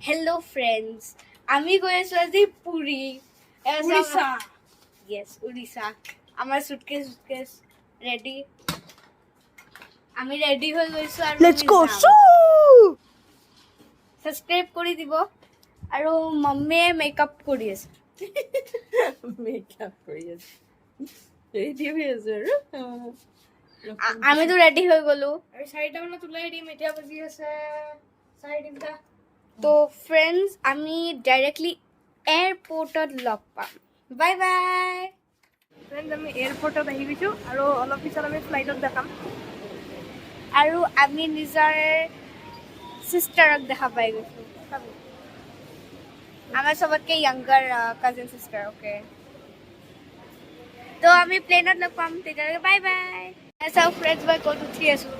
Hello friends, আমি গৈ আছো আজি পুৰী Odisha. Yes, Odisha. আমাৰ suitcase ready. আমি ready হৈ গৈছো আৰু Let's go. Subscribe কৰি দিব আৰু মম্মীয়ে মেকআপ কৰি আছে Ready হৈ আছে আৰু আমিতো ready হৈ গলো আৰু 4টা মানত ওলাই দিম এতিয়া বাজি আছে 3:30 তো friends আমি directly airportত লগ পাম বাই বাই ফ্ৰেন্ড আমি এয়াৰপৰ্টত আহি গৈছো আৰু অলপ পিছত আমি ফ্লাইটত দেখাম আৰু আমি নিজৰ সিস্টাৰক দেখা পাই গৈছো আমার सबके यंगर कजिन सिस्टर ओके तो আমি প্লেনত লগ পাম তেতিয়ালৈকে বাই বাই সব ফ্ৰেন্ডছ বাই ক'ত উঠি আছো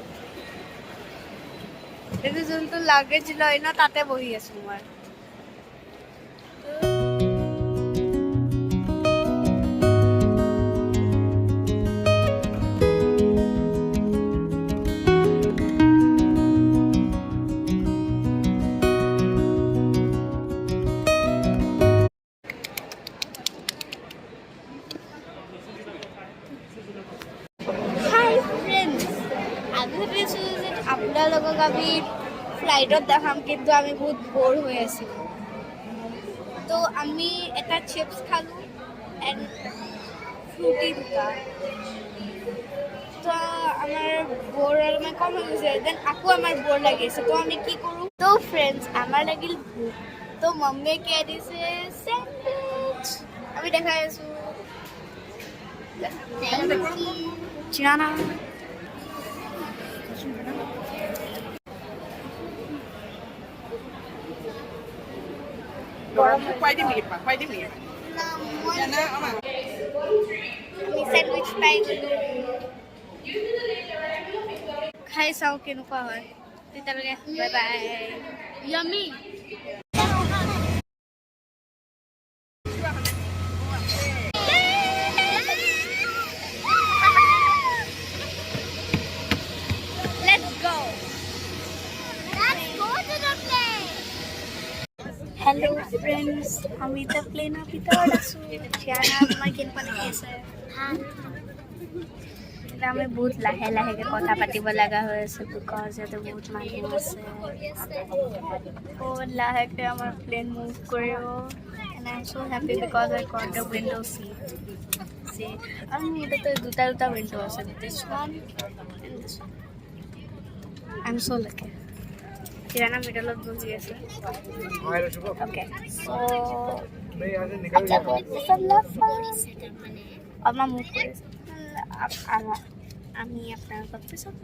এইটো যোনটো লাগেজ লৈ ন তাতে বহি আছো মই আপনার লগক আমি ফ্লাইটত দেখাম কিন্তু আমি বহুত বোর হয়ে আছি তো আমি এটা চিপস খালো এন্ড ফ্রুটি দুটা তো আমার বোর অলপমান কম হৈ গৈছে দেন আকৌ আমার বোর লাগিছে তো আমি কি করু তো ফ্রেন্ডস আমার লাগিল ভোক তো মম্মিয়ে কে দিছে স্যান্ডউইচ আমি দেখাই আছো চিনানা quay đi miệng আমি স্যান্ডউইচ পাই গলো খাই চাও কেনেকুৱা হয় তেতিয়ালৈকে বাই বাই ইয়ামি Hello friends, আমি তো প্লেনৰ ভিতৰত আছো জানা তোমাৰ কেনেকুৱা লাগি আছে আমি বহুত লাহে লাহেকে কথা পাতিব লগা হৈ আছে বিকজ ইয়াতে বহুত মানুহ আছে বহুত লাহেকে আমাৰ প্লেন মুভ কৰিব and I'm so happy because I got the window seat see আৰু ইয়াতে দুটা window আছে this one and this one I'm so lucky Kirana middle of bhi ase okay so amma move kore আমি আপনার কাছে সব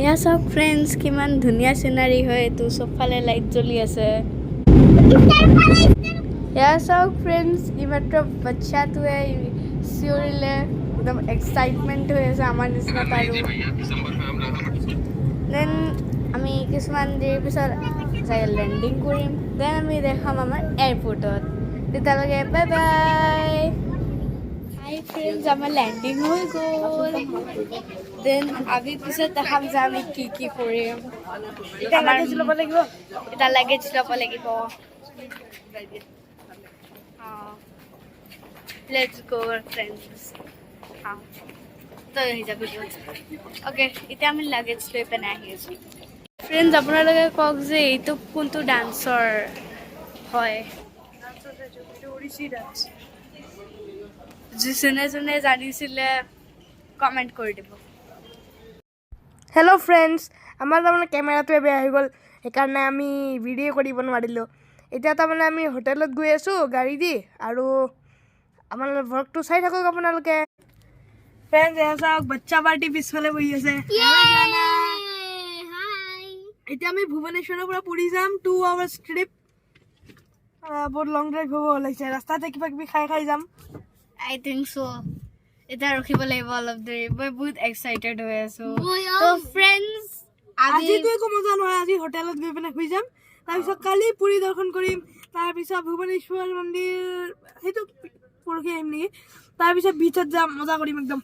এয়া সব ফ্ৰেন্ডছ কিমান ধুনীয়া চিনাৰী হয় তো সবফালে লাইট জ্বলি আছে এয়া সব ফ্ৰেন্ডছ ইমাত্ৰ বাচ্চাটোৱে চিঞৰিলে একদম এক্সাইটমেণ্ট হৈ আছে আমাৰ নিচিনা আৰু দেন আমি কিছুমান দেৰিৰ পিছত লেণ্ডিং কৰিম দেন আমি দেখাম আমাৰ এয়াৰপৰ্টত তেতিয়ালৈকে বাই বাই হাই ফ্ৰেন্ডছ আমাৰ লেণ্ডিং হৈ গ'ল দেন আমি পিছত দেখাম যে আমি কি কৰিম এটা লাগেজ ল'ব লাগিব এটা লাগেজ ল'ব লাগিব লেটছ গো ফ্ৰেন্ডছ তো হিচাপে অ'কে এতিয়া আমি লাগেজ লৈ পেলাই আহি আছোঁ ফ্ৰেণ্ডছ আপোনালোকে কওক যে এইটো কোনটো ডান্সৰ হয় ওড়িশি ডান্স যোনে যোনে জানিছিলে কমেণ্ট কৰি দিব হেল্ল' ফ্ৰেণ্ডছ আমাৰ তাৰমানে কেমেৰাটোৱে বেয়া হৈ গ'ল সেইকাৰণে আমি ভিডিঅ' কৰিব নোৱাৰিলোঁ এতিয়া তাৰমানে আমি হোটেলত গৈ আছোঁ গাড়ী দি আৰু আমাৰ ভ্লগটো চাই থাকক আপোনালোকে ফ্ৰেণ্ডছ এয়া চাওক বাচ্চা পাৰ্টি পিছফালে বহি আছে এতিয়া আমি ভুৱনেশ্বৰৰ পৰা পুৰী যাম 2 hours ট্ৰিপ বহুত লং ড্ৰাইভ হ'ব ওলাইছে ৰাস্তাতে কিবা কিবি খাই খাই যাম আই থিংক সো এটা ৰখিব লাগিব অলপ দেৰি মই বহুত এক্সাইটেড হৈ আছো তো ফ্ৰেণ্ডছ আজিতো একো মজা নহয় আজি হোটেলত গৈ পিনে শুই যাম তাৰপিছত কালি পুৰী দৰ্শন কৰিম তাৰপিছত ভুৱনেশ্বৰ মন্দিৰ সেইটো পৰহি আহিম নেকি তাৰপিছত বিচত যাম মজা কৰিম একদম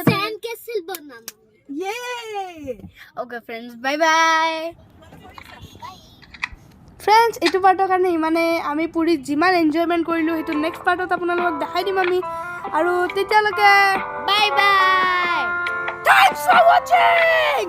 স্যান্ড কেসেল বনাম okay friends bye bye friends এইটো পাৰ্টৰ কাৰণে ইমানে আমি পুৰীত যিমান এনজয়মেণ্ট কৰিলোঁ সেইটো নেক্সট পাৰ্টত আপোনালোকক দেখাই দিম আমি আৰু তেতিয়ালৈকে বাই বাই থ্যাংকস ফৰ ৱাচিং